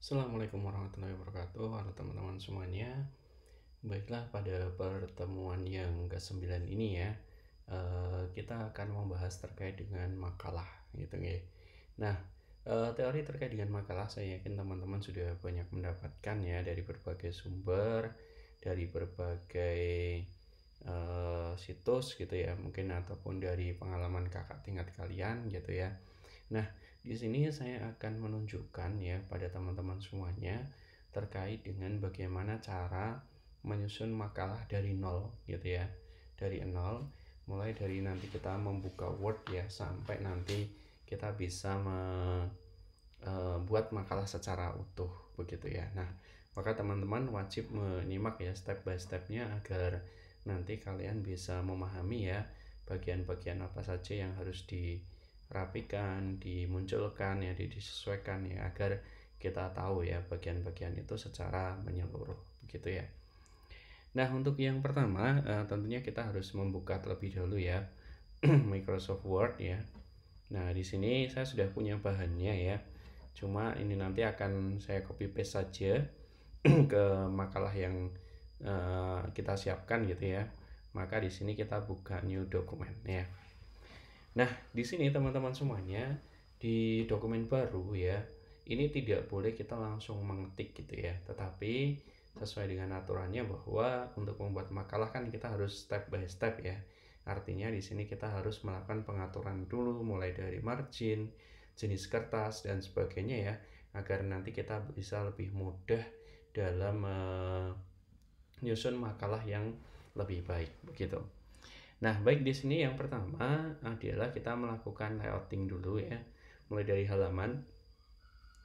Assalamualaikum warahmatullahi wabarakatuh. Halo teman-teman semuanya. Baiklah, pada pertemuan yang ke-9 ini ya, kita akan membahas terkait dengan makalah gitu ya. Nah, teori terkait dengan makalah saya yakin teman-teman sudah banyak mendapatkan ya dari berbagai sumber, dari berbagai situs gitu ya, mungkin ataupun dari pengalaman kakak tingkat kalian gitu ya. Nah, di sini saya akan menunjukkan ya pada teman-teman semuanya terkait dengan bagaimana cara menyusun makalah dari nol gitu ya. Dari nol, mulai dari nanti kita membuka Word ya sampai nanti kita bisa membuat makalah secara utuh begitu ya. Nah, maka teman-teman wajib menyimak ya step by stepnya agar nanti kalian bisa memahami ya bagian-bagian apa saja yang harus dirapikan, dimunculkan ya, disesuaikan ya agar kita tahu ya bagian-bagian itu secara menyeluruh begitu ya. Nah, untuk yang pertama tentunya kita harus membuka terlebih dahulu ya Microsoft Word ya. Nah, di sini saya sudah punya bahannya ya. Cuma ini nanti akan saya copy paste saja ke makalah yang kita siapkan gitu ya. Maka di sini kita buka new document ya. Nah, di sini teman-teman semuanya di dokumen baru ya, ini tidak boleh kita langsung mengetik gitu ya, tetapi sesuai dengan aturannya bahwa untuk membuat makalah kan kita harus step by step ya. Artinya di sini kita harus melakukan pengaturan dulu mulai dari margin, jenis kertas dan sebagainya ya, agar nanti kita bisa lebih mudah dalam menyusun makalah yang lebih baik begitu. Nah, baik di sini yang pertama adalah kita melakukan layouting dulu ya. Mulai dari halaman.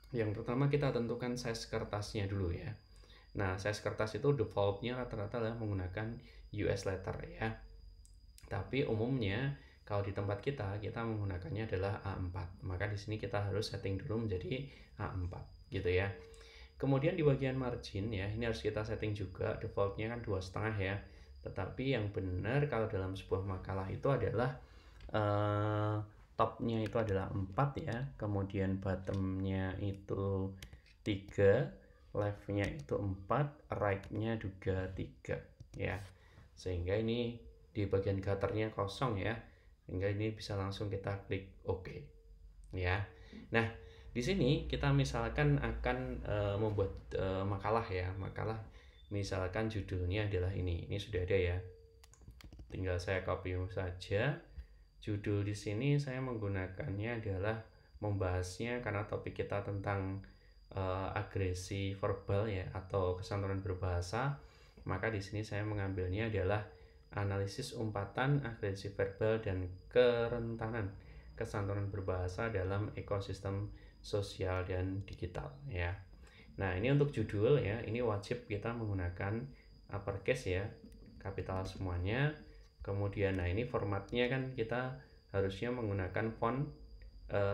Yang pertama kita tentukan size kertasnya dulu ya. Nah, size kertas itu defaultnya rata-rata adalah menggunakan US letter ya. Tapi umumnya kalau di tempat kita menggunakannya adalah A4. Maka di sini kita harus setting dulu menjadi A4 gitu ya. Kemudian di bagian margin ya, ini harus kita setting juga, defaultnya kan 2,5 ya. Tetapi yang benar kalau dalam sebuah makalah itu adalah topnya itu adalah 4 ya, kemudian bottomnya itu 3, leftnya itu 4, rightnya juga 3 ya. Sehingga ini di bagian gutternya kosong ya, sehingga ini bisa langsung kita klik OK ya. Nah, di sini kita misalkan akan membuat makalah ya, makalah misalkan judulnya adalah ini sudah ada ya, tinggal saya copy saja. Judul di sini saya menggunakannya adalah membahasnya karena topik kita tentang agresi verbal ya atau kesantunan berbahasa, maka di sini saya mengambilnya adalah analisis umpatan agresi verbal dan kerentanan kesantunan berbahasa dalam ekosistem sosial dan digital ya. Nah, ini untuk judul ya, ini wajib kita menggunakan uppercase ya, kapital semuanya. Kemudian nah ini formatnya kan kita harusnya menggunakan font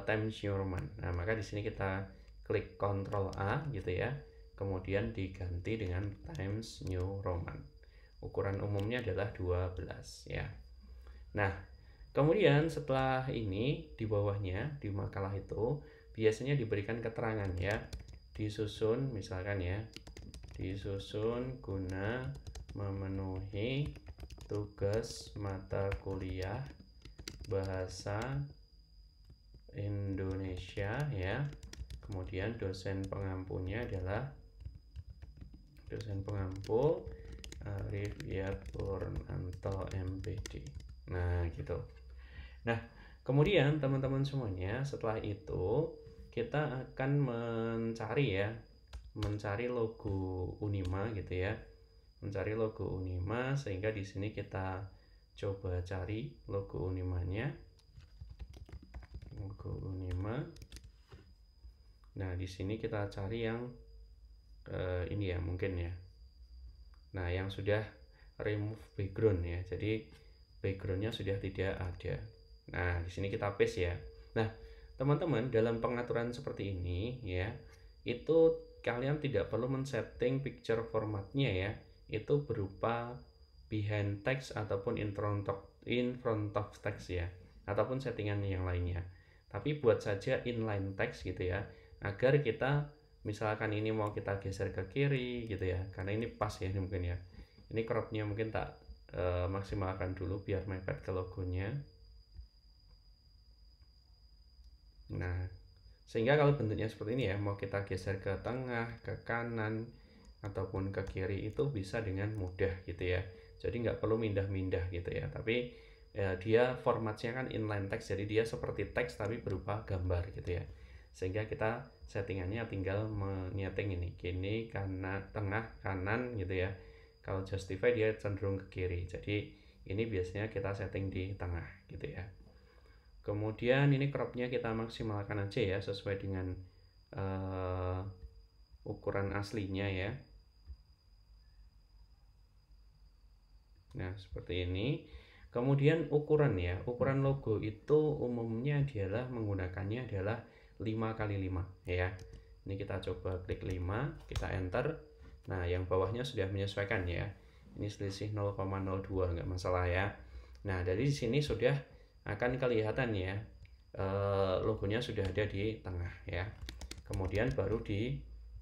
Times New Roman. Nah, maka di sini kita klik Ctrl A gitu ya. Kemudian diganti dengan Times New Roman. Ukuran umumnya adalah 12 ya. Nah, kemudian setelah ini di bawahnya di makalah itu biasanya diberikan keterangan ya. Disusun misalkan ya. Disusun guna memenuhi tugas mata kuliah bahasa Indonesia ya. Kemudian dosen pengampunya adalah dosen pengampu Arif Yat Purnanto MPD. Nah, gitu. Nah, kemudian teman-teman semuanya setelah itu kita akan mencari logo Unima gitu ya. Mencari logo Unima sehingga di sini kita coba cari logo Unimanya. Logo Unima. Nah, di sini kita cari yang ini ya mungkin ya. Nah, yang sudah remove background ya. Jadi backgroundnya sudah tidak ada. Nah, di sini kita paste ya. Nah, teman-teman dalam pengaturan seperti ini ya, itu kalian tidak perlu men-setting picture formatnya ya. Itu berupa behind text ataupun in front of text ya, ataupun settingan yang lainnya. Tapi buat saja inline text gitu ya, agar kita misalkan ini mau kita geser ke kiri gitu ya, karena ini pas ya mungkin ya, ini cropnya mungkin tak maksimalkan dulu biar mepet ke logonya. Nah, sehingga kalau bentuknya seperti ini ya, mau kita geser ke tengah, ke kanan, ataupun ke kiri itu bisa dengan mudah gitu ya. Jadi nggak perlu mindah-mindah gitu ya. Tapi ya, dia formatnya kan inline text, jadi dia seperti teks tapi berupa gambar gitu ya. Sehingga kita settingannya tinggal menyeting ini, kiri, kanan, tengah, kanan gitu ya. Kalau justify dia cenderung ke kiri. Jadi ini biasanya kita setting di tengah gitu ya. Kemudian ini cropnya kita maksimalkan aja ya sesuai dengan ukuran aslinya ya. Nah seperti ini. Kemudian ukuran ya, ukuran logo itu umumnya adalah menggunakannya adalah 5x5 ya. Ini kita coba klik 5, kita enter. Nah yang bawahnya sudah menyesuaikan ya. Ini selisih 0,02 nggak masalah ya. Nah dari sini sudah akan kelihatan ya, logonya sudah ada di tengah ya. Kemudian baru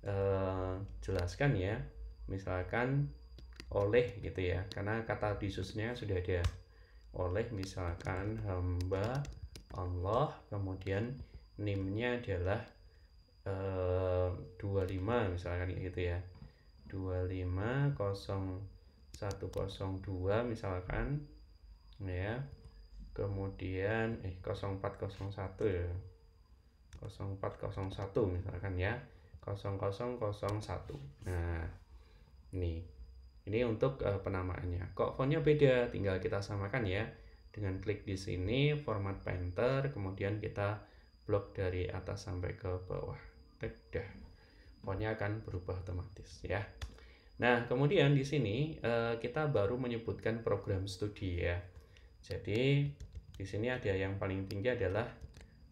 dijelaskan ya, misalkan oleh gitu ya, karena kata disusnya sudah ada oleh, misalkan hamba Allah, kemudian NIM-nya adalah 25 misalkan gitu ya, 250102 misalkan ya. Kemudian 0401 ya, 0401 misalkan ya, 0001. Nah ini untuk penamaannya. Kok fontnya beda, tinggal kita samakan ya dengan klik di sini format painter, kemudian kita blok dari atas sampai ke bawah. Dah, fontnya akan berubah otomatis ya. Nah kemudian di sini kita baru menyebutkan program studi ya. Jadi di sini ada yang paling tinggi adalah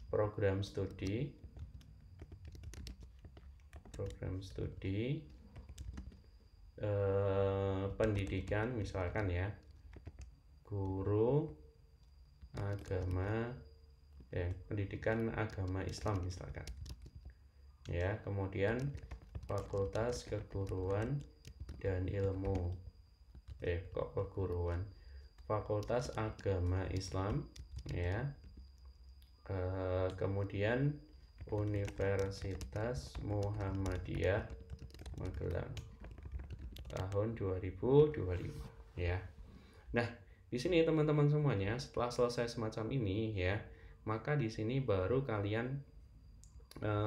program studi. Pendidikan misalkan ya, guru agama ya, pendidikan agama Islam misalkan ya. Kemudian fakultas keguruan dan ilmu keguruan, fakultas agama Islam ya. Kemudian Universitas Muhammadiyah Magelang tahun 2025 ya. Nah, di sini teman-teman semuanya, setelah selesai semacam ini ya, maka di sini baru kalian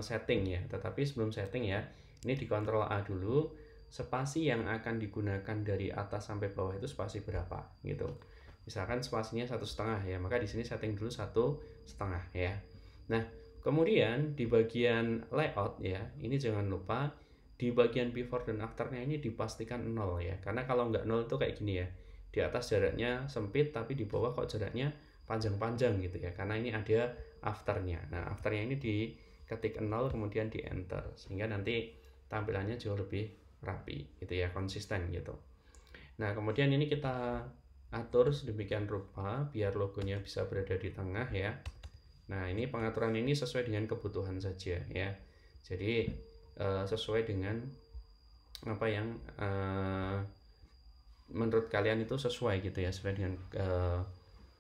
setting ya. Tetapi sebelum setting ya, ini di Ctrl A dulu, spasi yang akan digunakan dari atas sampai bawah itu spasi berapa gitu. Misalkan spasinya 1,5 ya, maka di sini setting dulu 1,5 ya. Nah, kemudian di bagian layout ya, ini jangan lupa di bagian before dan afternya ini dipastikan 0 ya, karena kalau nggak 0 itu kayak gini ya, di atas jaraknya sempit tapi di bawah kok jaraknya panjang-panjang gitu ya, karena ini ada afternya. Nah afternya ini diketik 0 kemudian di enter, sehingga nanti tampilannya jauh lebih rapi gitu ya, konsisten gitu. Nah kemudian ini kita atur sedemikian rupa biar logonya bisa berada di tengah ya. Nah ini pengaturan ini sesuai dengan kebutuhan saja ya, jadi sesuai dengan apa yang menurut kalian itu sesuai gitu ya, sesuai dengan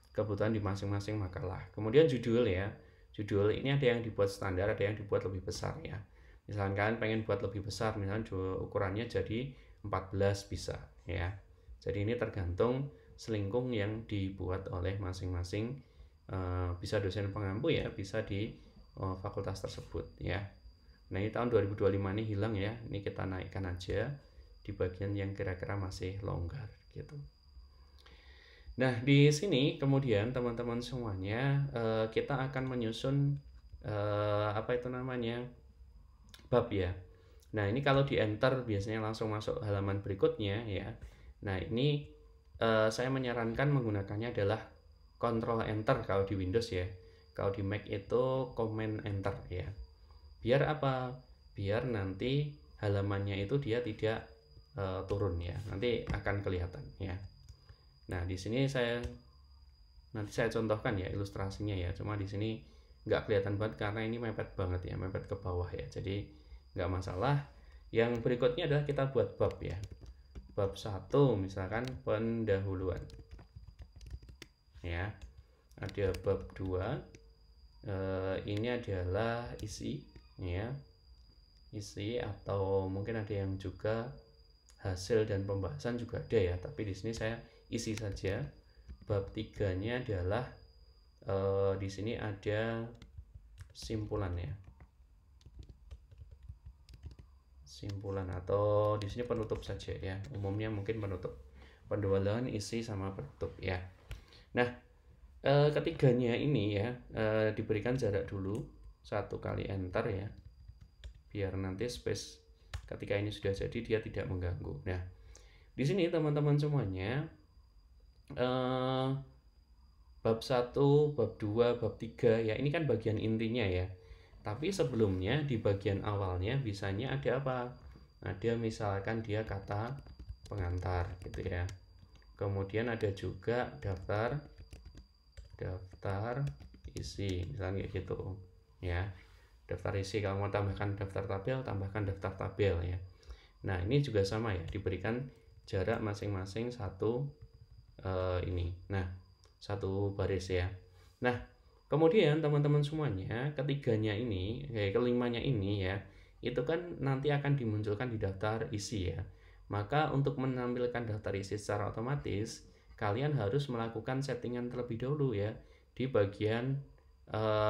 kebutuhan di masing-masing makalah. Kemudian judul ya, judul ini ada yang dibuat standar, ada yang dibuat lebih besar ya. Misalkan kalian pengen buat lebih besar, misalnya ukurannya jadi 14 bisa ya. Jadi ini tergantung selingkung yang dibuat oleh masing-masing, bisa dosen pengampu ya, bisa di fakultas tersebut ya. Nah ini tahun 2025 ini hilang ya, ini kita naikkan aja di bagian yang kira-kira masih longgar gitu. Nah di sini kemudian teman-teman semuanya, kita akan menyusun apa itu namanya, bab ya. Nah ini kalau di enter biasanya langsung masuk halaman berikutnya ya. Nah ini saya menyarankan menggunakannya adalah Ctrl Enter kalau di Windows ya. Kalau di Mac itu Command Enter ya. Biar apa? Biar nanti halamannya itu dia tidak turun ya. Nanti akan kelihatan ya. Nah, di sini nanti saya contohkan ya ilustrasinya ya. Cuma di sini nggak kelihatan banget karena ini mepet banget ya, mepet ke bawah ya. Jadi nggak masalah. Yang berikutnya adalah kita buat bab ya. Bab 1 misalkan pendahuluan ya. Ada bab 2, ini adalah isi ya, isi atau mungkin ada yang juga hasil dan pembahasan juga ada ya, tapi di sini saya isi saja. Bab 3-nya adalah di sini ada simpulan ya, simpulan atau di sini penutup saja ya, umumnya mungkin penutup, pendahuluan, isi sama penutup ya. Nah, ketiganya ini ya diberikan jarak dulu 1 kali enter ya, biar nanti space ketika ini sudah jadi dia tidak mengganggu. Nah, di sini teman-teman semuanya bab 1, bab 2, bab 3 ya, ini kan bagian intinya ya. Tapi sebelumnya di bagian awalnya bisanya ada apa? Ada misalkan dia kata pengantar gitu ya. Kemudian ada juga daftar isi, misalnya kayak gitu ya. Daftar isi, kalau mau tambahkan daftar tabel, tambahkan daftar tabel ya. Nah, ini juga sama ya, diberikan jarak masing-masing satu ini. Nah, satu baris ya. Nah, kemudian teman-teman semuanya, ketiganya ini, kelimanya ini ya, itu kan nanti akan dimunculkan di daftar isi ya. Maka untuk menampilkan daftar isi secara otomatis, kalian harus melakukan settingan terlebih dahulu ya di bagian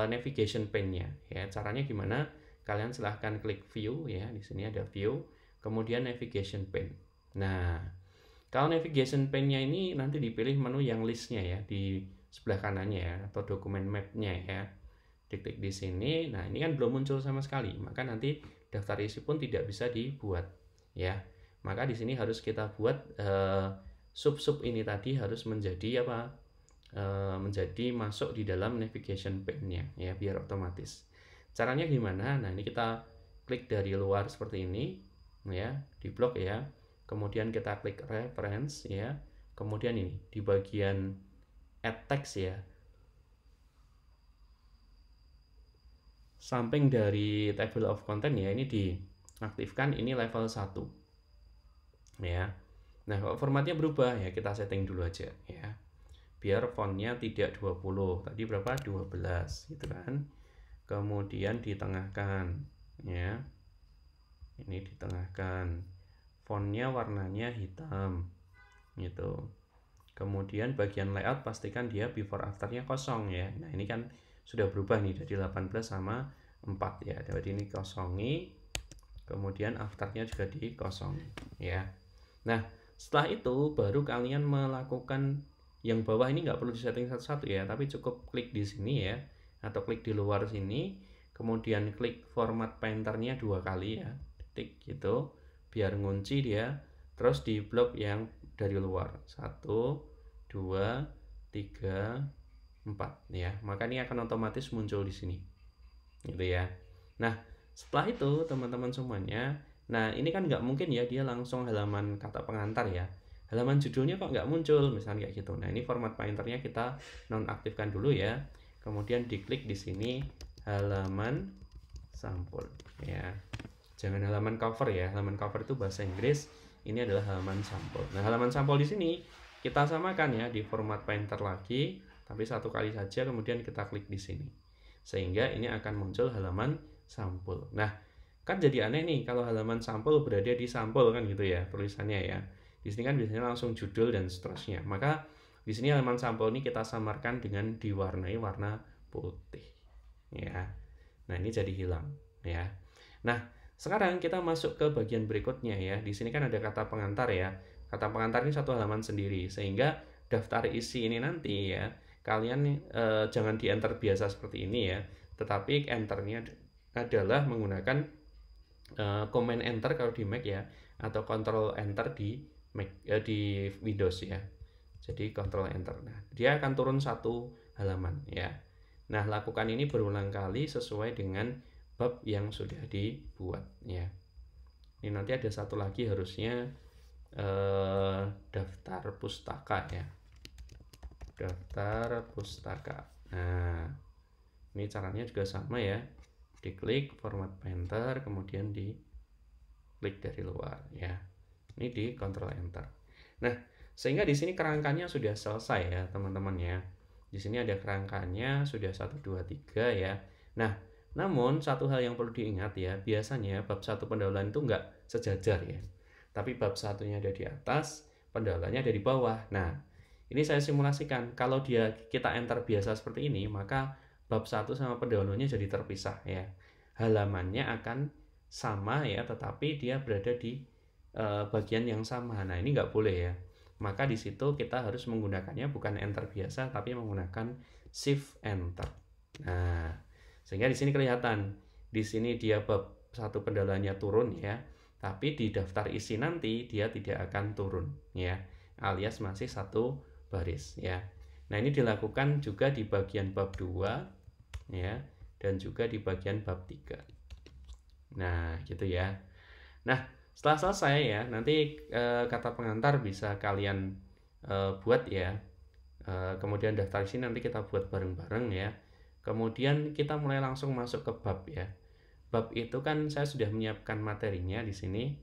navigation pane-nya ya. Caranya gimana? Kalian silahkan klik view ya, di sini ada view, kemudian navigation pane. Nah, kalau navigation pane-nya ini nanti dipilih menu yang listnya ya di sebelah kanannya ya, atau dokumen map-nya ya. Diklik di sini. Nah, ini kan belum muncul sama sekali, maka nanti daftar isi pun tidak bisa dibuat ya. Maka di sini harus kita buat sub-sub ini tadi harus menjadi apa? Menjadi masuk di dalam navigation pane-nya ya, biar otomatis. Caranya gimana? Nah, ini kita klik dari luar seperti ini ya, di blok ya. Kemudian kita klik reference ya. Kemudian ini di bagian add text ya. Samping dari table of content ya, ini diaktifkan, ini level 1. Ya. Nah, kalau formatnya berubah ya, kita setting dulu aja ya. Biar fontnya tidak 20. Tadi berapa? 12 gitu kan. Kemudian ditengahkan ya. Ini ditengahkan. Fontnya warnanya hitam gitu. Kemudian bagian layout pastikan dia before afternya kosong ya. Nah, ini kan sudah berubah nih jadi 18 sama 4 ya. Jadi ini kosongi, kemudian afternya juga dikosongi ya. Nah, setelah itu baru kalian melakukan yang bawah ini, nggak perlu disetting satu-satu ya, tapi cukup klik di sini ya, atau klik di luar sini, kemudian klik format painternya 2 kali ya, tik gitu, biar ngunci dia, terus di blok yang dari luar 1, 2, 3, 4 ya, maka ini akan otomatis muncul di sini gitu ya. Nah, setelah itu teman-teman semuanya, nah ini kan nggak mungkin ya dia langsung halaman kata pengantar ya, halaman judulnya kok nggak muncul misalnya kayak gitu. Nah, ini format painternya kita nonaktifkan dulu ya, kemudian diklik di sini halaman sampul ya, jangan halaman cover ya, halaman cover itu bahasa Inggris, ini adalah halaman sampul. Nah, halaman sampul di sini kita samakan ya di format painter lagi, tapi 1 kali saja, kemudian kita klik di sini sehingga ini akan muncul halaman sampul. Nah, kan jadi aneh nih kalau halaman sampul berada di sampul kan gitu ya tulisannya ya. Di sini kan biasanya langsung judul dan seterusnya. Maka di sini halaman sampul ini kita samarkan dengan diwarnai warna putih ya. Nah, ini jadi hilang ya. Nah, sekarang kita masuk ke bagian berikutnya ya. Di sini kan ada kata pengantar ya. Kata pengantar ini satu halaman sendiri, sehingga daftar isi ini nanti ya, kalian jangan di enter biasa seperti ini ya, tetapi enternya adalah menggunakan command enter kalau di Mac ya, atau control enter di Mac di Windows ya. Jadi control enter. Nah, dia akan turun satu halaman ya. Nah, lakukan ini berulang kali sesuai dengan bab yang sudah dibuat ya. Ini nanti ada satu lagi harusnya daftar pustaka ya. Daftar pustaka. Nah, ini caranya juga sama ya. diklik format painter, kemudian diklik dari luar ya. Ini di Ctrl Enter. Nah, sehingga di sini kerangkanya sudah selesai ya teman-teman ya. Di sini ada kerangkanya sudah 1 2 3 ya. Nah, namun satu hal yang perlu diingat ya, biasanya bab 1 pendahuluan itu enggak sejajar ya. Tapi bab satunya ada di atas, pendahuluannya ada di bawah. Nah, ini saya simulasikan. Kalau kita enter biasa seperti ini, maka bab 1 sama pendahulunya jadi terpisah ya. Halamannya akan sama ya, tetapi dia berada di bagian yang sama. Nah, ini nggak boleh ya. Maka di situ kita harus menggunakannya bukan enter biasa, tapi menggunakan shift enter. Nah, sehingga di sini kelihatan, di sini dia bab 1 pendahuluannya turun ya, tapi di daftar isi nanti dia tidak akan turun ya, alias masih satu baris ya. Nah, ini dilakukan juga di bagian bab 2 ya, dan juga di bagian bab 3. Nah, gitu ya. Nah, setelah selesai ya, nanti kata pengantar bisa kalian buat ya. Kemudian daftar isi nanti kita buat bareng-bareng ya. Kemudian kita mulai langsung masuk ke bab ya. Bab itu kan saya sudah menyiapkan materinya di sini.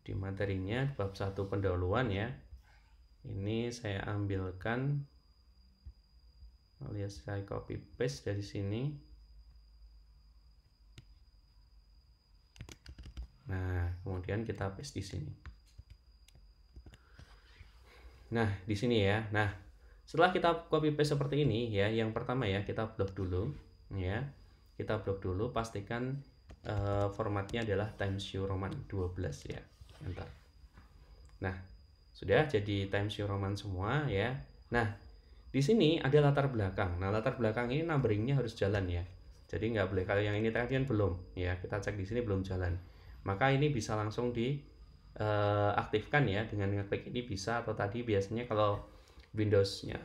Di materinya bab 1 pendahuluan ya. Ini saya ambilkan, alias saya copy paste dari sini. Nah, kemudian kita paste di sini. Nah, di sini ya. Nah, setelah kita copy paste seperti ini ya, yang pertama ya kita blok dulu ya. Kita blok dulu, pastikan formatnya adalah Times New Roman 12 ya. Enter. Nah, sudah jadi Times New Roman semua ya. Nah, di sini ada latar belakang. Nah, latar belakang ini numberingnya harus jalan ya. Jadi nggak boleh, kalau yang ini tadi kan belum ya. Kita cek di sini belum jalan. Maka ini bisa langsung diaktifkan ya dengan ngeklik ini bisa, atau tadi biasanya kalau Windows-nya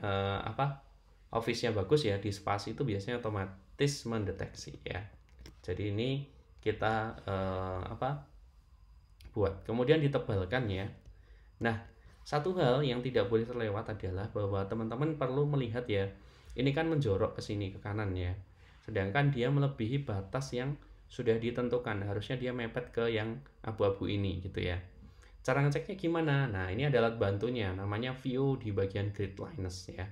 Office-nya bagus ya, di spasi itu biasanya otomatis mendeteksi ya. Jadi ini kita buat, kemudian ditebalkan ya. Nah, satu hal yang tidak boleh terlewat adalah bahwa teman-teman perlu melihat ya, ini kan menjorok ke sini ke kanan ya, sedangkan dia melebihi batas yang sudah ditentukan, harusnya dia mepet ke yang abu-abu ini gitu ya. Cara ngeceknya gimana? Nah, ini adalah alat bantunya, namanya view di bagian grid lines ya.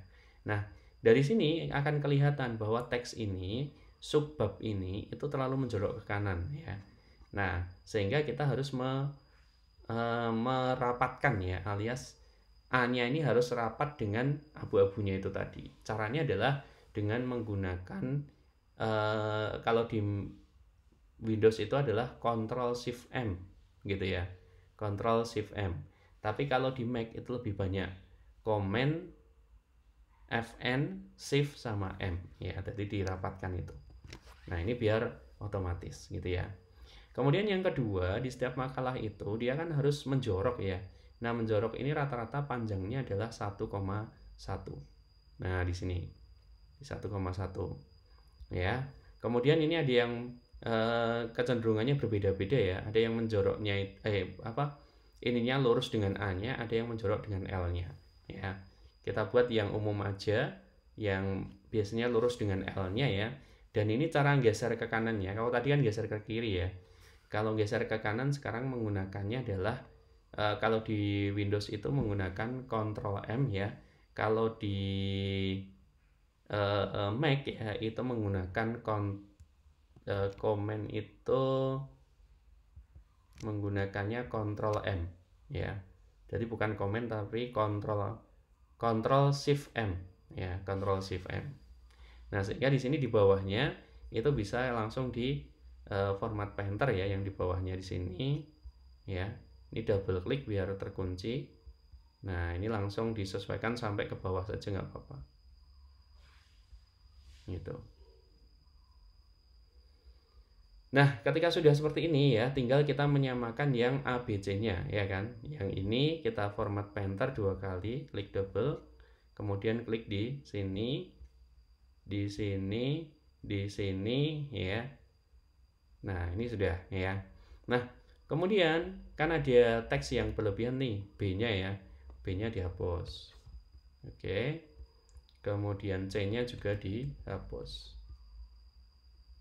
Nah, dari sini akan kelihatan bahwa teks ini, subbab ini itu terlalu menjorok ke kanan ya. Nah, sehingga kita harus merapatkan ya, alias A-nya ini harus rapat dengan abu-abunya itu tadi. Caranya adalah dengan menggunakan kalau di Windows itu adalah Ctrl Shift M gitu ya. Ctrl Shift M. Tapi kalau di Mac itu lebih banyak Command Fn Shift sama M ya, jadi dirapatkan itu. Nah, ini biar otomatis gitu ya. Kemudian yang kedua, di setiap makalah itu dia kan harus menjorok ya. Nah, menjorok ini rata-rata panjangnya adalah 1,1. Nah, di sini di 1,1 ya. Kemudian ini ada yang kecenderungannya berbeda-beda ya. Ada yang menjoroknya ininya lurus dengan A-nya, ada yang menjorok dengan L-nya ya. Kita buat yang umum aja, yang biasanya lurus dengan L-nya ya. Dan ini cara geser ke kanannya. Kalau tadi kan geser ke kiri ya. Kalau geser ke kanan sekarang menggunakannya adalah kalau di Windows itu menggunakan Ctrl M ya. Kalau di Mac ya itu menggunakan command itu menggunakannya Ctrl M ya. Jadi bukan command tapi Ctrl Shift M ya, Ctrl Shift M. Nah, sehingga di sini di bawahnya itu bisa langsung di format painter ya, yang di bawahnya di sini ya. Ini double klik biar terkunci. Nah, ini langsung disesuaikan sampai ke bawah saja nggak apa-apa. Gitu. Nah, ketika sudah seperti ini ya, tinggal kita menyamakan yang ABC-nya ya kan. Yang ini kita format painter 2 kali, klik double, kemudian klik di sini, di sini, di sini ya. Nah, ini sudah ya. Nah, kemudian kan ada teks yang berlebihan nih, B-nya ya. B-nya dihapus. Oke. Kemudian C-nya juga dihapus.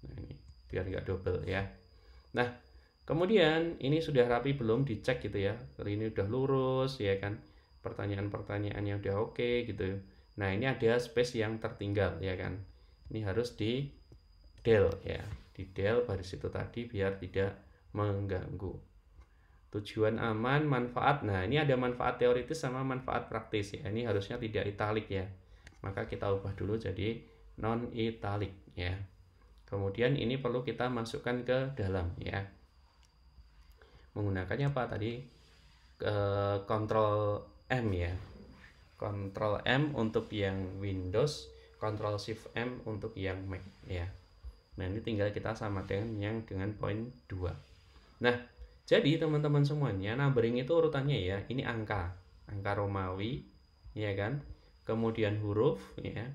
Nah, ini biar nggak double ya. Nah, kemudian ini sudah rapi belum, dicek gitu ya. Ini udah lurus ya kan. Pertanyaan-pertanyaannya udah oke gitu. Nah, ini ada space yang tertinggal ya kan. Ini harus di del ya. Di del baris itu tadi biar tidak mengganggu. Tujuan aman, manfaat. Nah, ini ada manfaat teoritis sama manfaat praktis ya. Ini harusnya tidak italik ya. Maka kita ubah dulu jadi non italik ya. Kemudian ini perlu kita masukkan ke dalam ya. Menggunakannya apa tadi? Ctrl M ya. Ctrl M untuk yang Windows, Ctrl Shift M untuk yang Mac ya. Nah, ini tinggal kita samakan yang dengan poin 2. Nah, jadi teman-teman semuanya, numbering itu urutannya ya. Ini angka Romawi ya kan. Kemudian huruf ya.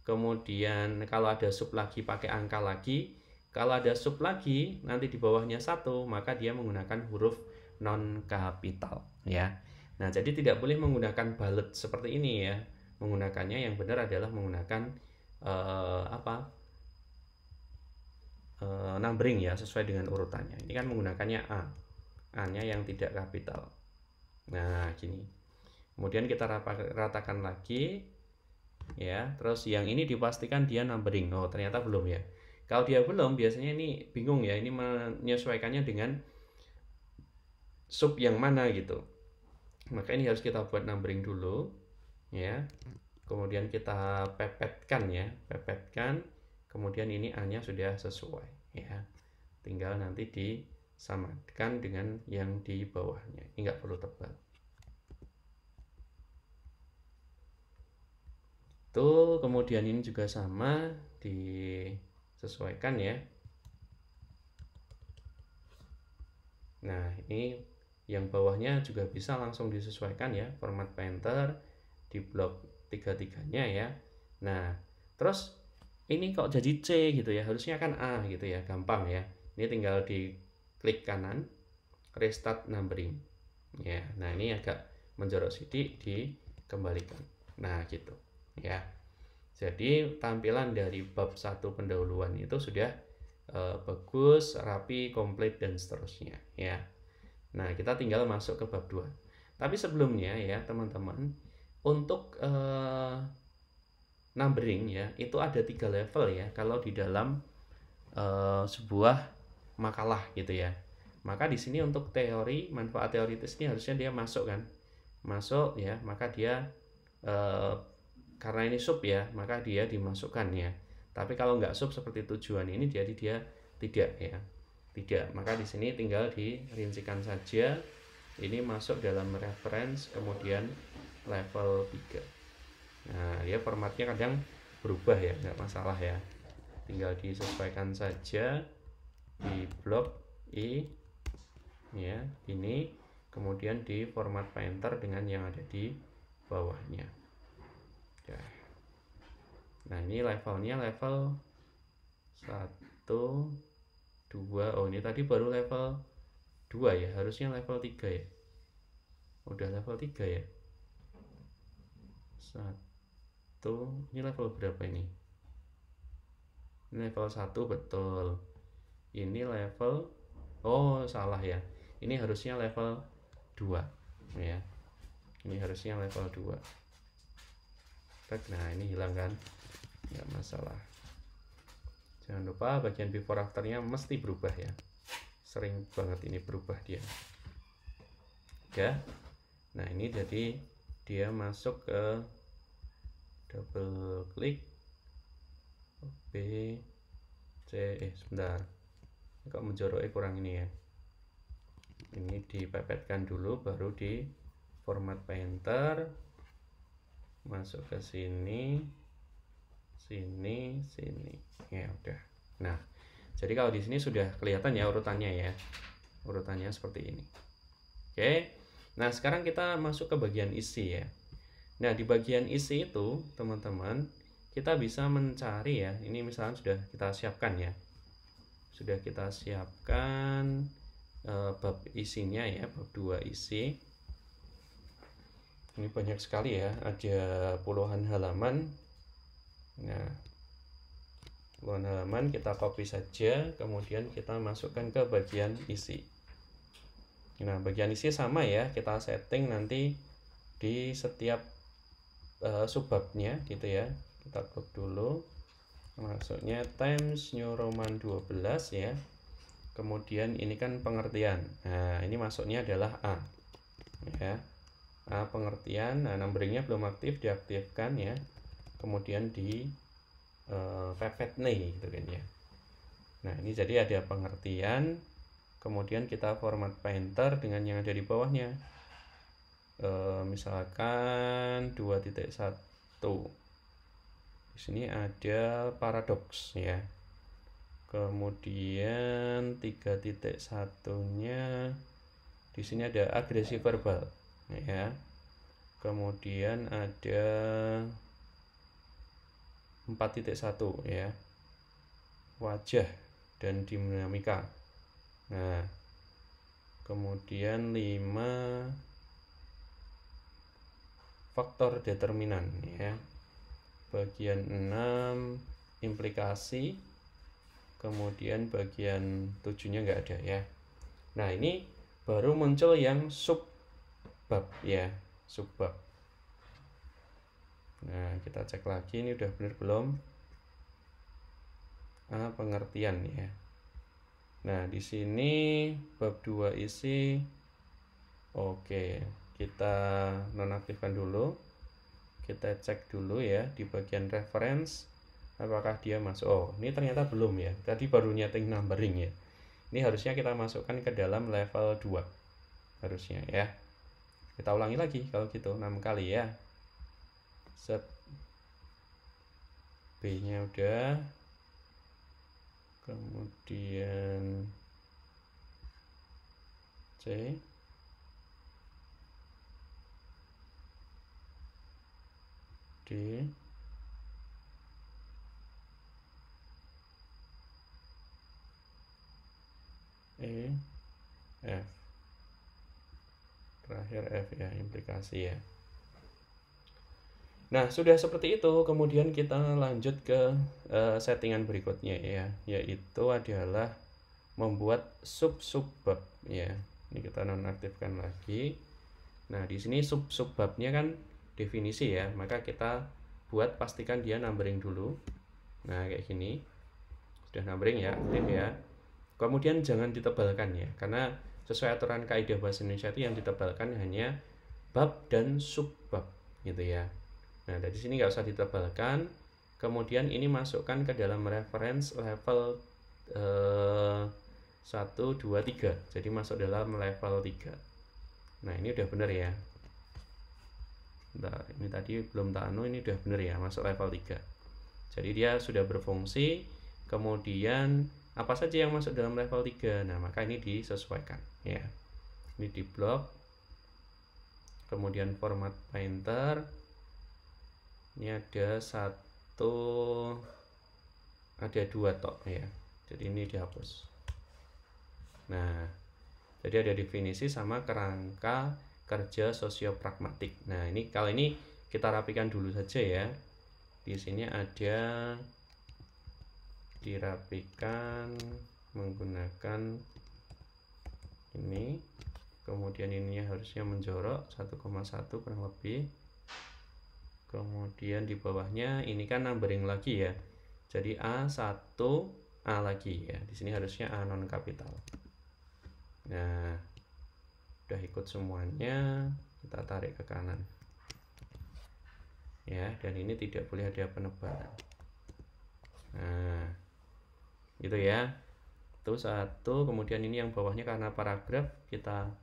Kemudian kalau ada sub lagi pakai angka lagi. Kalau ada sub lagi nanti di bawahnya 1, maka dia menggunakan huruf non kapital ya. Nah, jadi tidak boleh menggunakan bullet seperti ini ya. Menggunakannya yang benar adalah menggunakan numbering ya, sesuai dengan urutannya. Ini kan menggunakannya A-nya yang tidak kapital. Nah, gini. Kemudian kita ratakan lagi ya. Terus yang ini dipastikan dia numbering. Oh, ternyata belum ya. Kalau dia belum, biasanya ini bingung ya. Ini menyesuaikannya dengan sub yang mana gitu. Maka ini harus kita buat numbering dulu ya. Kemudian kita pepetkan ya, pepetkan. Kemudian ini A-nya sudah sesuai ya. Tinggal nanti disamakan dengan yang di bawahnya. Ini nggak perlu tebal. Tuh, kemudian ini juga sama, disesuaikan ya. Nah, ini yang bawahnya juga bisa langsung disesuaikan ya, format painter di blok 3-3-nya ya. Nah, terus ini kok jadi C gitu ya, harusnya kan A gitu ya, gampang ya. Ini tinggal di klik kanan, restart numbering ya. Nah, ini agak menjorok sidik, dikembalikan. Nah, gitu ya. Jadi tampilan dari bab 1 pendahuluan itu sudah bagus, rapi, komplit dan seterusnya ya. Nah, kita tinggal masuk ke bab 2. Tapi sebelumnya ya teman-teman, untuk numbering ya, itu ada 3 level ya kalau di dalam sebuah makalah gitu ya. Maka di sini untuk teori, manfaat teoritis ini harusnya dia masuk kan. Masuk ya, maka dia karena ini sub ya, maka dia dimasukkan ya. Tapi kalau nggak sub seperti tujuan ini, jadi dia tidak ya. Tidak, maka di sini tinggal dirincikan saja. Ini masuk dalam reference, kemudian level 3. Nah, dia formatnya kadang berubah ya, nggak masalah ya. Tinggal disesuaikan saja di blok I ya, ini kemudian di format painter dengan yang ada di bawahnya. Ya. Nah, ini levelnya level 1 2. Oh, ini tadi baru level 2 ya, harusnya level 3 ya. Udah level 3 ya. 1. Ini level berapa ini? Ini level 1 betul. Ini level, oh salah ya. Ini harusnya level 2 ya. Ini harusnya level 2. Nah, ini hilang kan? Nggak masalah. Jangan lupa bagian before afternya mesti berubah ya. Sering banget ini berubah dia. Ya. Nah, ini jadi dia masuk ke double klik B C sebentar. Kok menjoroknya kurang ini ya. Ini dipepetkan dulu baru di format painter. Masuk ke sini. Sini. Ya udah. Nah, jadi kalau di sini sudah kelihatan ya urutannya ya. Urutannya seperti ini. Oke. Nah, sekarang kita masuk ke bagian isi ya. Nah, di bagian isi itu, teman-teman, kita bisa mencari ya. Ini misalnya sudah kita siapkan ya. Sudah kita siapkan bab isinya ya, bab 2 isi. Ini banyak sekali ya, ada puluhan halaman. Keluhan halaman kita copy saja, kemudian kita masukkan ke bagian isi. Nah, bagian isi sama ya, kita setting nanti di setiap subbabnya gitu ya. Kita klik dulu, masuknya Times New Roman 12 ya. Kemudian ini kan pengertian. Nah, ini masuknya adalah A ya. A pengertian. Nah, numberingnya belum aktif, diaktifkan ya. Kemudian di pepet nih gitu kan ya. Nah, ini jadi ada pengertian, kemudian kita format painter dengan yang ada di bawahnya. Misalkan 2.1. Di sini ada paradoks ya. Kemudian 3.1-nya di sini ada agresi verbal ya. Kemudian ada 4.1 ya, wajah dan dinamika. Nah, kemudian 5 faktor determinan ya. Bagian 6 implikasi. Kemudian bagian 7-nya nggak ada ya. Nah, ini baru muncul yang subbab ya, subbab. Nah, kita cek lagi ini udah benar belum. Pengertian ya. Nah, di sini bab 2 isi. Oke, kita nonaktifkan dulu. Kita cek dulu ya di bagian reference apakah dia masuk. Oh, ini ternyata belum ya. Tadi baru nyeting numbering ya. Ini harusnya kita masukkan ke dalam level 2. Harusnya ya. Kita ulangi lagi kalau gitu 6 kali ya. Set B-nya udah, kemudian C, D, E, F. Terakhir F ya, implikasi ya. Nah, sudah seperti itu, kemudian kita lanjut ke settingan berikutnya ya, yaitu adalah membuat sub-subbab ya. Ini kita nonaktifkan lagi. Nah, di sini sub-subbabnya kan definisi ya, maka kita buat pastikan dia numbering dulu. Nah, kayak gini. Sudah numbering ya, aktif ya. Kemudian jangan ditebalkan ya, karena sesuai aturan kaidah bahasa Indonesia itu yang ditebalkan hanya bab dan subbab gitu ya. Nah, dari sini nggak usah ditebalkan. Kemudian ini masukkan ke dalam reference level 1, 2, 3. Jadi masuk dalam level 3. Nah, ini udah bener ya. Nah, ini tadi belum tanu, ini udah bener ya, masuk level 3. Jadi dia sudah berfungsi. Kemudian apa saja yang masuk dalam level 3. Nah, maka ini disesuaikan ya. Ini di blok. Kemudian format painter. Ini ada 2 tok ya. Jadi ini dihapus. Nah, jadi ada definisi sama kerangka kerja sosiopragmatik. Nah, ini kali ini kita rapikan dulu saja ya. Di sini ada dirapikan menggunakan ini. Kemudian ininya harusnya menjorok 1,1 kurang lebih. Kemudian di bawahnya ini kan numbering lagi ya. Jadi A1 A lagi ya. Di sini harusnya A non kapital. Nah, udah ikut semuanya, kita tarik ke kanan. Ya, dan ini tidak boleh ada penebalan. Nah, gitu ya. Itu 1, kemudian ini yang bawahnya karena paragraf kita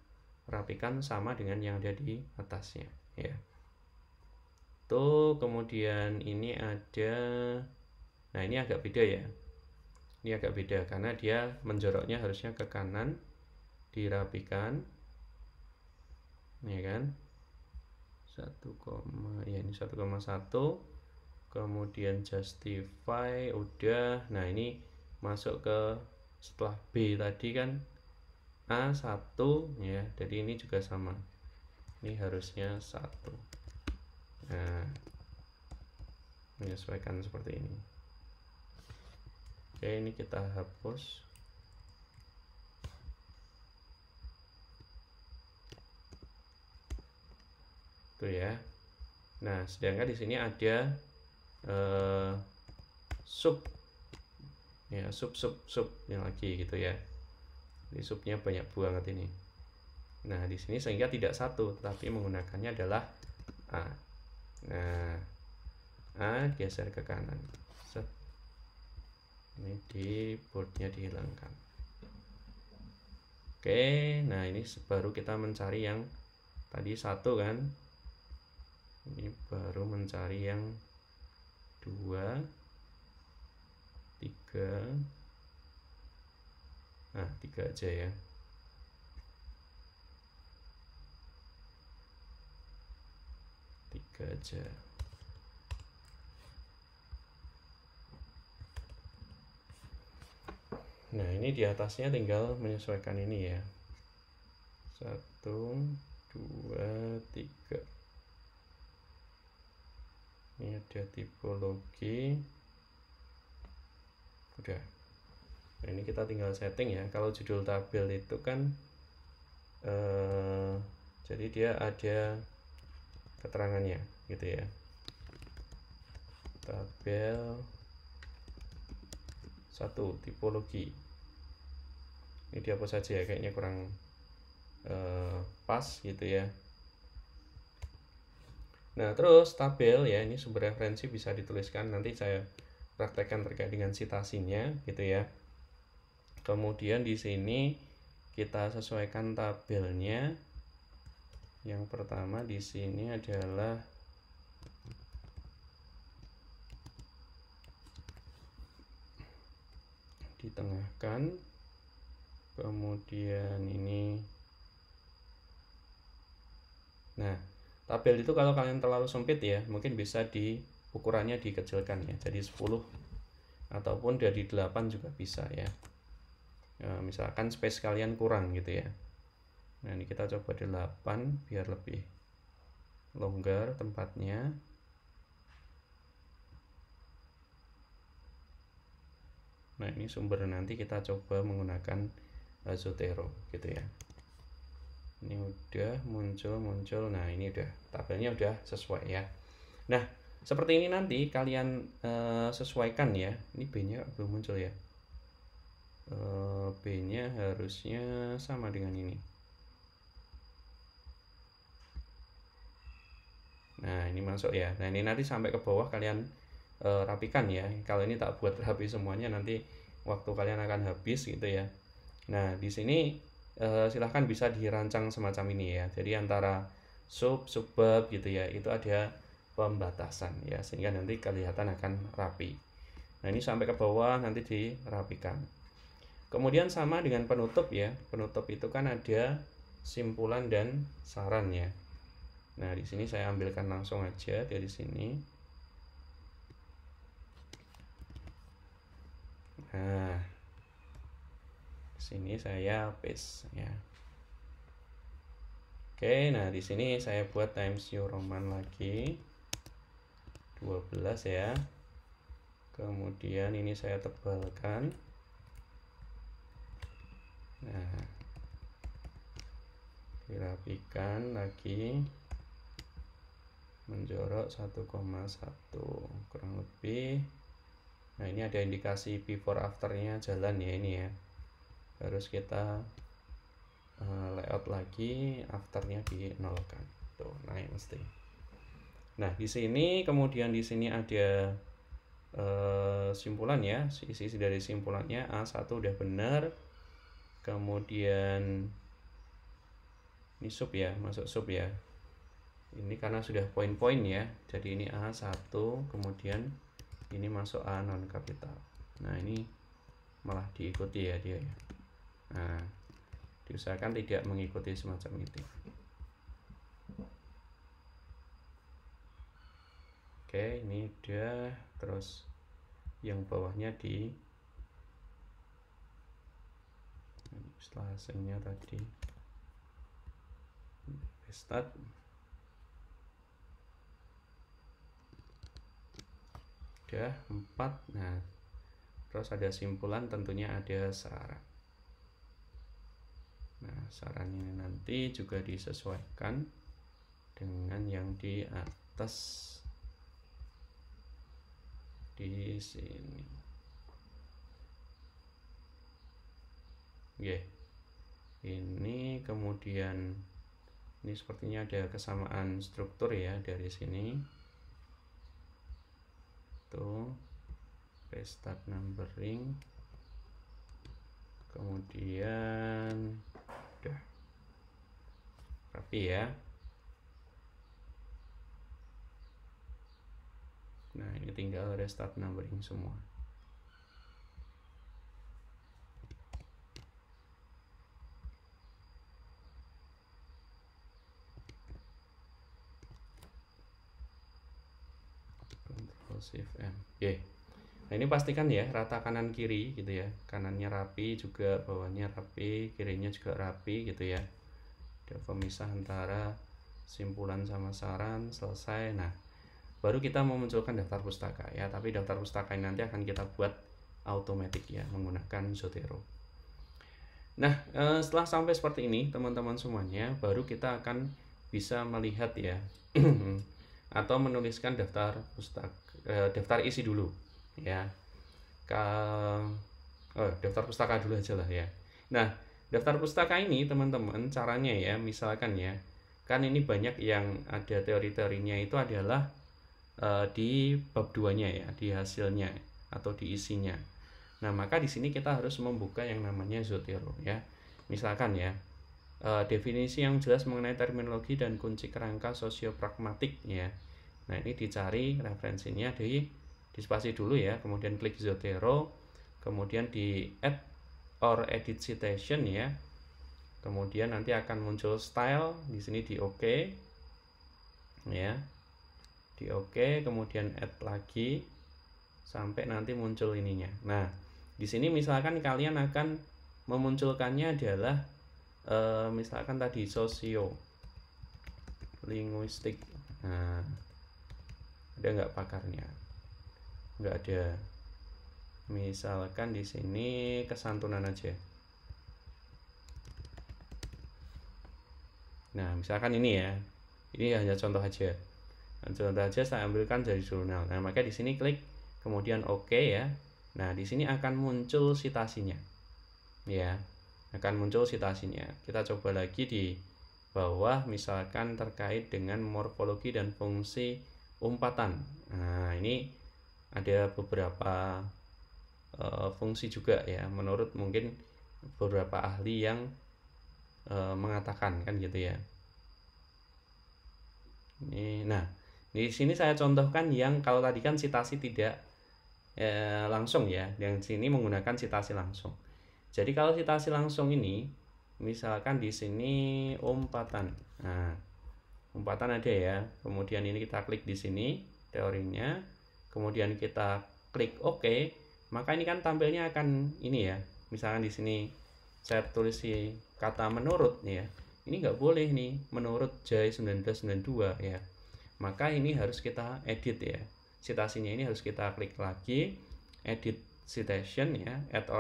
rapikan sama dengan yang ada di atasnya ya. Kemudian ini ada, nah ini agak beda ya, ini agak beda karena dia menjoroknya harusnya ke kanan, dirapikan ya kan, 1, ya ini 1,1, kemudian justify udah. Nah, ini masuk ke setelah B tadi kan A1 ya, jadi ini juga sama, ini harusnya 1. Nah, menyesuaikan seperti ini. Oke, ini kita hapus. Tuh ya. Nah, sedangkan di sini ada sub ya, sub yang lagi gitu ya. Ini subnya banyak banget ini. Nah, di sini sehingga tidak satu, tapi menggunakannya adalah A. Nah, A geser ke kanan. Set. Ini di boardnya dihilangkan. Oke, nah ini baru kita mencari yang tadi satu kan. Ini baru mencari yang 2, 3. Nah, 3 aja ya. 3 aja. Nah, ini di atasnya tinggal menyesuaikan ini ya. 1, 2, 3. Ini ada tipologi. Udah. Nah, ini kita tinggal setting ya. Kalau judul tabel itu kan jadi dia ada keterangannya gitu ya. Tabel 1 tipologi. Ini dihapus saja ya, kayaknya kurang pas gitu ya. Nah, terus tabel ya, ini sumber referensi bisa dituliskan, nanti saya praktekkan terkait dengan citasinya gitu ya. Kemudian di sini kita sesuaikan tabelnya. Yang pertama di sini adalah ditengahkan. Kemudian ini. Nah, tabel itu kalau kalian terlalu sempit ya, mungkin bisa ukurannya dikecilkan ya, jadi 10 ataupun dari 8 juga bisa ya. Misalkan space kalian kurang gitu ya. Nah, ini kita coba 8 biar lebih longgar tempatnya. Nah, ini sumber nanti kita coba menggunakan Zotero gitu ya. Ini udah muncul. Nah, ini udah tabelnya udah sesuai ya. Nah, seperti ini nanti kalian sesuaikan ya. Ini B-nya belum muncul ya. B-nya harusnya sama dengan ini. Nah, ini masuk ya. Nah, ini nanti sampai ke bawah kalian rapikan ya. Kalau ini tak buat rapi semuanya, nanti waktu kalian akan habis gitu ya. Nah, di sini silahkan bisa dirancang semacam ini ya. Jadi antara subbab gitu ya, itu ada pembatasan ya, sehingga nanti kelihatan akan rapi. Nah, ini sampai ke bawah nanti dirapikan. Kemudian sama dengan penutup ya. Penutup itu kan ada simpulan dan saran ya. Nah, di sini saya ambilkan langsung aja dari sini. Nah, sini saya paste ya. Oke, nah di sini saya buat Times New Roman lagi 12 ya. Kemudian ini saya tebalkan. Nah, dirapikan lagi, menjorok 1,1 kurang lebih. Nah, ini ada indikasi before afternya jalan ya, ini ya. Harus kita layout lagi, afternya dinolkan. Tuh, naik mesti. Nah, di sini kemudian di sini ada simpulan ya. Isi dari simpulannya A1 udah benar. Kemudian ini sub ya, masuk sub ya. Ini karena sudah poin-poin ya. Jadi ini A1, kemudian ini masuk A non kapital. Nah, ini malah diikuti ya dia ya. Nah, diusahakan tidak mengikuti semacam itu. Oke, ini udah. Terus yang bawahnya di setelah hasilnya tadi start. Udah 4. Nah, terus ada simpulan, tentunya ada saran. Nah, saran ini nanti juga disesuaikan dengan yang di atas di sini. Oke. Ini kemudian ini sepertinya ada kesamaan struktur ya dari sini. Tuh, restart numbering. Kemudian udah rapi ya. Nah, ini tinggal restart numbering semua. Ctrl Shift M. Oke. Nah, ini pastikan ya rata kanan kiri gitu ya. Kanannya rapi juga, bawahnya rapi, kirinya juga rapi gitu ya. Ada pemisah antara simpulan sama saran, selesai. Nah, baru kita memunculkan daftar pustaka ya, tapi daftar pustaka ini nanti akan kita buat automatic ya menggunakan Zotero. Nah, setelah sampai seperti ini teman-teman semuanya, baru kita akan bisa melihat ya atau menuliskan daftar pustaka, daftar isi dulu ya. Daftar pustaka dulu aja lah ya. Nah, daftar pustaka ini teman-teman caranya ya, misalkan ya, kan ini banyak yang ada teori-teorinya itu adalah di bab 2-nya ya, di hasilnya atau di isinya. Nah, maka di sini kita harus membuka yang namanya Zotero ya. Misalkan ya, definisi yang jelas mengenai terminologi dan kunci kerangka sosiopragmatik ya. Nah, ini dicari referensinya di spasi dulu ya, kemudian klik Zotero, kemudian di add or edit citation ya. Kemudian nanti akan muncul style, di sini di OK ya. Di OK, kemudian add lagi sampai nanti muncul ininya. Nah, di sini misalkan kalian akan memunculkannya adalah misalkan tadi sosio linguistik. Nah, ada nggak pakarnya? Nggak ada. Misalkan di sini kesantunan aja. Nah, misalkan ini ya. Ini hanya contoh aja. Contoh aja saya ambilkan dari jurnal. Nah, maka di sini klik kemudian OK ya. Nah, di sini akan muncul citasinya. Ya, akan muncul citasinya. Kita coba lagi di bawah misalkan terkait dengan morfologi dan fungsi umpatan. Nah, ini ada beberapa fungsi juga ya, menurut mungkin beberapa ahli yang mengatakan kan gitu ya. Ini, nah, di sini saya contohkan yang kalau tadi kan citasi tidak langsung ya, yang sini menggunakan citasi langsung. Jadi kalau citasi langsung ini, misalkan di sini umpatan. Nah, umpatan ada ya. Kemudian ini kita klik di sini teorinya, kemudian kita klik OK, maka ini kan tampilnya akan ini ya. Misalkan di sini saya tulis si kata menurut ya. Ini nggak boleh nih menurut Jai 1992 ya. Maka ini harus kita edit ya. Citasinya ini harus kita klik lagi, edit citation ya, add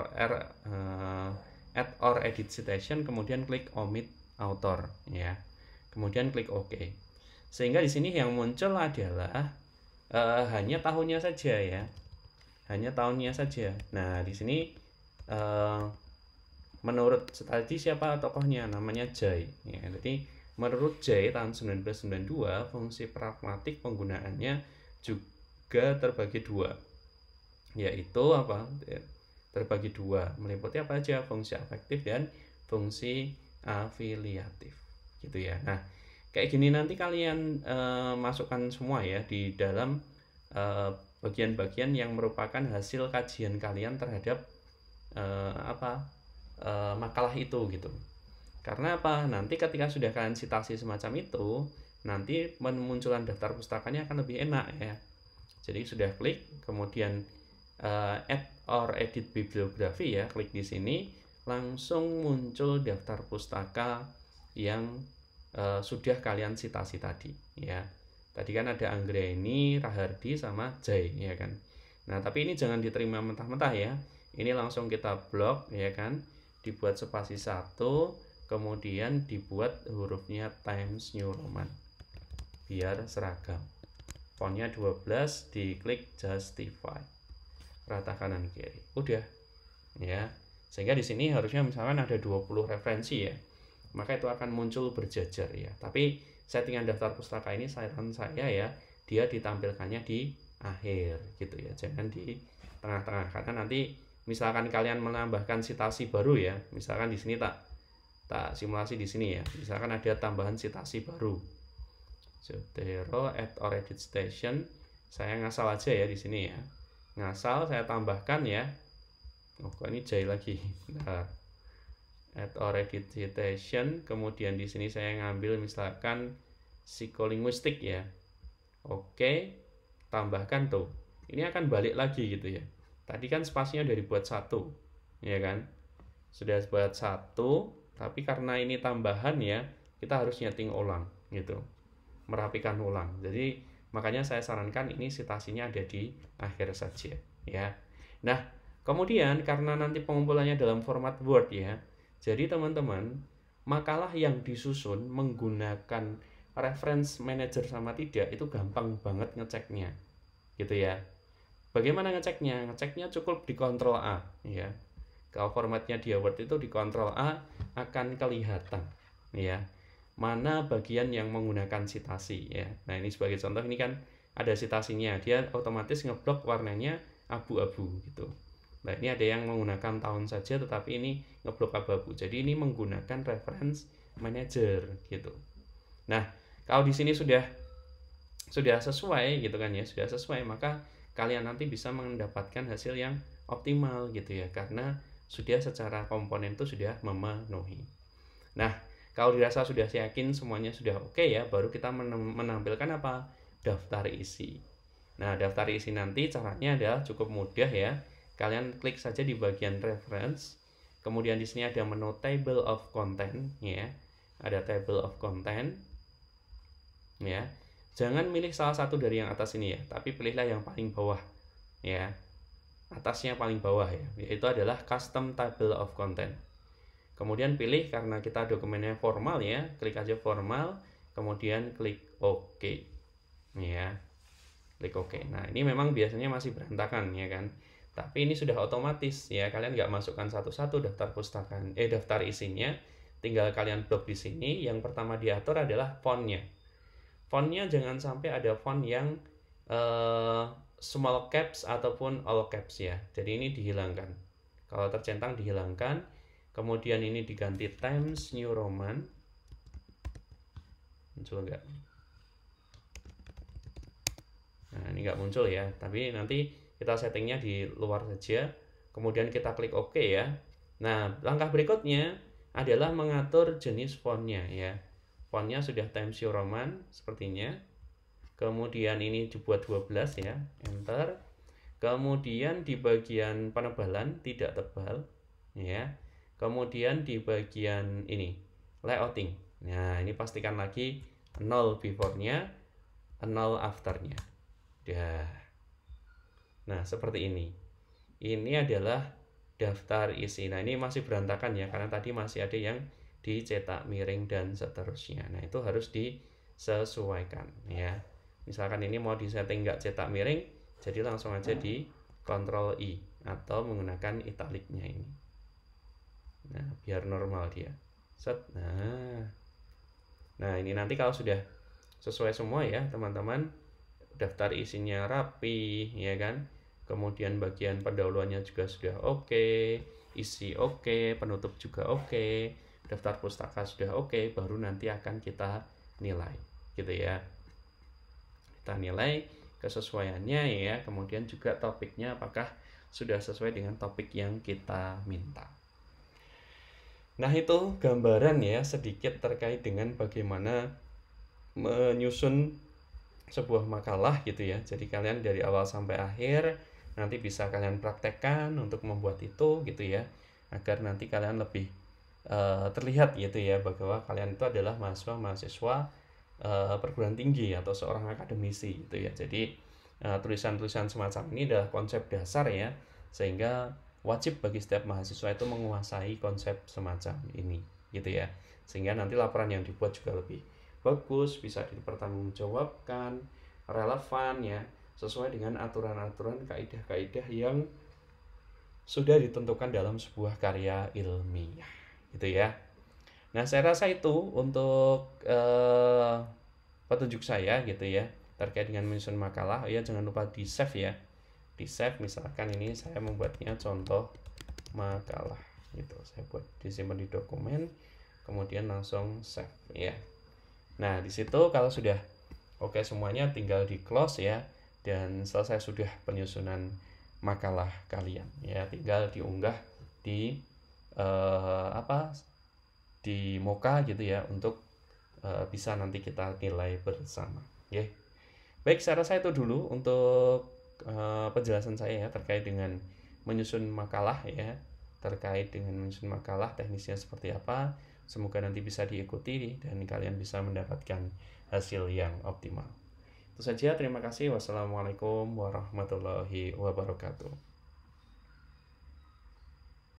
or edit citation, kemudian klik omit author ya. Kemudian klik OK. Sehingga di sini yang muncul adalah hanya tahunnya saja ya. Hanya tahunnya saja. Nah, di sini menurut tadi siapa tokohnya, namanya Jai ya. Jadi menurut Jai tahun 1992 fungsi pragmatik penggunaannya juga terbagi dua, yaitu apa, terbagi dua, meliputi apa aja, fungsi afektif dan fungsi afiliatif gitu ya. Nah, kayak gini nanti kalian masukkan semua ya di dalam bagian-bagian yang merupakan hasil kajian kalian terhadap makalah itu gitu. Karena apa? Nanti ketika sudah kalian citasi semacam itu, nanti pemunculan daftar pustakanya akan lebih enak ya. Jadi sudah klik, kemudian add or edit bibliografi ya, klik di sini, langsung muncul daftar pustaka yang sudah kalian citasi tadi ya. Tadi kan ada Anggraeni, Rahardi sama Jai ya kan. Nah, tapi ini jangan diterima mentah-mentah ya. Ini langsung kita blok ya kan. Dibuat spasi 1, kemudian dibuat hurufnya Times New Roman. Biar seragam. Fontnya 12, diklik justify. Rata kanan kiri. Udah. Ya. Sehingga di sini harusnya misalkan ada 20 referensi ya. Maka itu akan muncul berjajar ya. Tapi settingan daftar pustaka ini saran saya ya, dia ditampilkannya di akhir gitu ya, jangan di tengah-tengah, karena nanti misalkan kalian menambahkan sitasi baru ya, misalkan di sini tak simulasi di sini ya, misalkan ada tambahan sitasi baru, Zotero add or edit station, saya ngasal aja ya di sini ya, ngasal saya tambahkan ya, kok ini jahit lagi, nah, add or edit citation, kemudian di sini saya ngambil misalkan psikolinguistik ya, oke, tambahkan tuh, ini akan balik lagi gitu ya, tadi kan spasinya udah dibuat 1 ya kan, sudah buat 1, tapi karena ini tambahan ya, kita harus nyeting ulang gitu, merapikan ulang, jadi makanya saya sarankan ini sitasinya ada di akhir saja ya. Nah kemudian karena nanti pengumpulannya dalam format Word ya, jadi teman-teman makalah yang disusun menggunakan reference manager sama tidak itu gampang banget ngeceknya gitu ya. Bagaimana ngeceknya? Ngeceknya cukup di Ctrl A ya. Kalau formatnya di Word itu di Ctrl A akan kelihatan ya, mana bagian yang menggunakan sitasi ya. Nah ini sebagai contoh, ini kan ada sitasinya, dia otomatis ngeblok warnanya abu-abu gitu. Nah ini ada yang menggunakan tahun saja tetapi ini ngeblok abu-abu, jadi ini menggunakan reference manager gitu. Nah kalau di sini sudah sesuai gitu kan ya, sudah sesuai, maka kalian nanti bisa mendapatkan hasil yang optimal gitu ya, karena sudah secara komponen itu sudah memenuhi. Nah kalau dirasa sudah yakin semuanya sudah oke ya, baru kita menampilkan apa? Daftar isi. Nah daftar isi nanti caranya adalah cukup mudah ya, kalian klik saja di bagian reference, kemudian di sini ada menu table of content ya, ada table of content ya. Jangan milih salah satu dari yang atas ini ya, tapi pilihlah yang paling bawah ya, atasnya paling bawah ya, yaitu adalah custom table of content. Kemudian pilih, karena kita dokumennya formal ya, klik aja formal, kemudian klik OK ya, klik OK. Nah ini memang biasanya masih berantakan ya kan, tapi ini sudah otomatis ya, kalian nggak masukkan satu-satu daftar pustaka, daftar isinya, tinggal kalian blok di sini. Yang pertama diatur adalah fontnya. Fontnya jangan sampai ada font yang small caps ataupun all caps ya, jadi ini dihilangkan, kalau tercentang dihilangkan. Kemudian ini diganti Times New Roman, muncul nggak? Nah ini nggak muncul ya, tapi nanti kita settingnya di luar saja, kemudian kita klik OK ya. Nah langkah berikutnya adalah mengatur jenis fontnya ya. Fontnya sudah Times New Roman sepertinya, kemudian ini dibuat 12 ya, enter. Kemudian di bagian penebalan tidak tebal ya, kemudian di bagian ini layouting, nah ini pastikan lagi 0 before-nya, 0 after-nya. Nah seperti ini adalah daftar isi. Nah ini masih berantakan ya, karena tadi masih ada yang dicetak miring dan seterusnya. Nah itu harus disesuaikan ya. Misalkan ini mau disetting nggak cetak miring, jadi langsung aja di Ctrl I atau menggunakan italiknya ini. Nah biar normal dia. Set. Nah ini nanti kalau sudah sesuai semua ya teman-teman, daftar isinya rapi ya kan, kemudian bagian pendahuluannya juga sudah oke, isi oke, penutup juga oke, daftar pustaka sudah oke, baru nanti akan kita nilai gitu ya. Kita nilai kesesuaiannya ya, kemudian juga topiknya apakah sudah sesuai dengan topik yang kita minta. Nah itu gambaran ya sedikit terkait dengan bagaimana menyusun sebuah makalah gitu ya. Jadi kalian dari awal sampai akhir nanti bisa kalian praktekkan untuk membuat itu gitu ya, agar nanti kalian lebih terlihat gitu ya bahwa kalian itu adalah mahasiswa perguruan tinggi atau seorang akademisi gitu ya. Jadi tulisan-tulisan semacam ini adalah konsep dasar ya, sehingga wajib bagi setiap mahasiswa itu menguasai konsep semacam ini gitu ya, sehingga nanti laporan yang dibuat juga lebih bagus, bisa dipertanggungjawabkan, relevan ya, sesuai dengan aturan-aturan kaidah-kaidah yang sudah ditentukan dalam sebuah karya ilmiah gitu ya. Nah, saya rasa itu untuk petunjuk saya gitu ya terkait dengan menyusun makalah. Ya, jangan lupa di save ya, di save. Misalkan ini saya membuatnya contoh makalah gitu, saya buat disimpan di dokumen, kemudian langsung save ya. Nah, di situ kalau sudah oke semuanya, tinggal di close ya, dan selesai sudah penyusunan makalah kalian ya, tinggal diunggah di di Moka gitu ya, untuk bisa nanti kita nilai bersama ya. Baik, saya rasa itu dulu untuk penjelasan saya ya terkait dengan menyusun makalah ya, terkait dengan menyusun makalah teknisnya seperti apa. Semoga nanti bisa diikuti dan kalian bisa mendapatkan hasil yang optimal. Itu saja, terima kasih. Wassalamualaikum warahmatullahi wabarakatuh.